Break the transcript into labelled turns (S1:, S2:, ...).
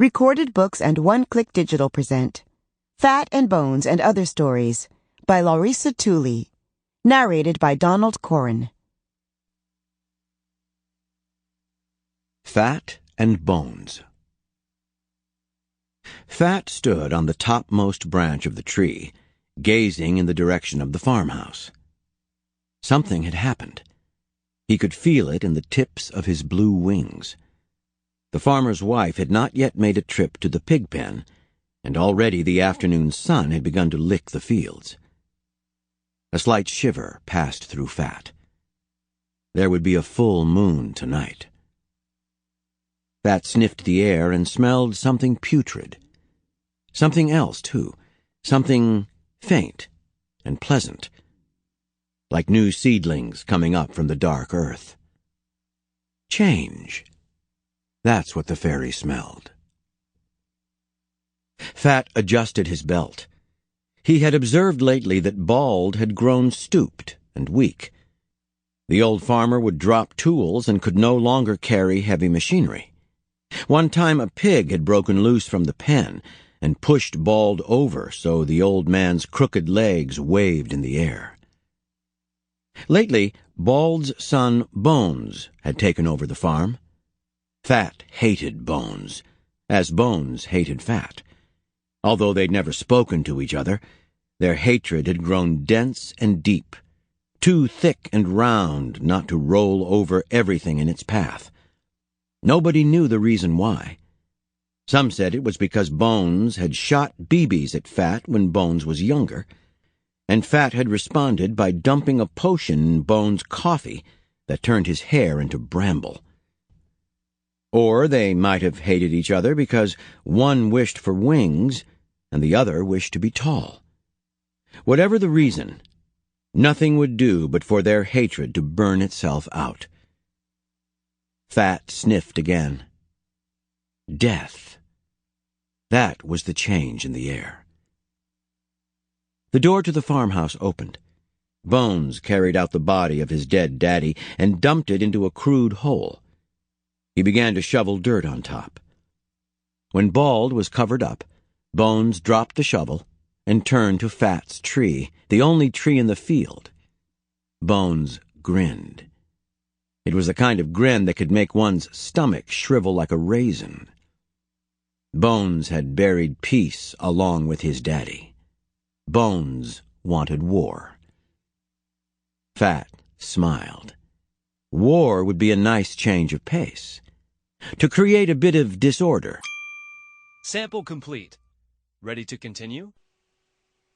S1: Recorded Books and One-Click Digital present Fat and Bones and Other Stories by Larissa Theule. Narrated by Donald Corren.
S2: Fat and Bones. Fat stood on the topmost branch of the tree, gazing in the direction of the farmhouse. Something had happened. He could feel it in the tips of his blue wings. The farmer's wife had not yet made a trip to the pig pen, and already the afternoon sun had begun to lick the fields. A slight shiver passed through Fat. There would be a full moon tonight. Fat sniffed the air and smelled something putrid. Something else, too. Something faint and pleasant, like new seedlings coming up from the dark earth. Change. That's what the fairy smelled. Fat adjusted his belt. He had observed lately that Bald had grown stooped and weak. The old farmer would drop tools and could no longer carry heavy machinery. One time a pig had broken loose from the pen and pushed Bald over so the old man's crooked legs waved in the air. Lately, Bald's son Bones had taken over the farm. Fat hated Bones, as Bones hated Fat. Although they'd never spoken to each other, their hatred had grown dense and deep, too thick and round not to roll over everything in its path. Nobody knew the reason why. Some said it was because Bones had shot BBs at Fat when Bones was younger, and Fat had responded by dumping a potion in Bones' coffee that turned his hair into bramble. Or they might have hated each other because one wished for wings and the other wished to be tall. Whatever the reason, nothing would do but for their hatred to burn itself out. Fat sniffed again. Death. That was the change in the air. The door to the farmhouse opened. Bones carried out the body of his dead daddy and dumped it into a crude hole. He began to shovel dirt on top. When Bald was covered up, Bones dropped the shovel and turned to Fat's tree, the only tree in the field. Bones grinned. It was the kind of grin that could make one's stomach shrivel like a raisin. Bones had buried peace along with his daddy. Bones wanted war. Fat smiled. War would be a nice change of pace. To create a bit of disorder.
S3: Sample complete. Ready to continue?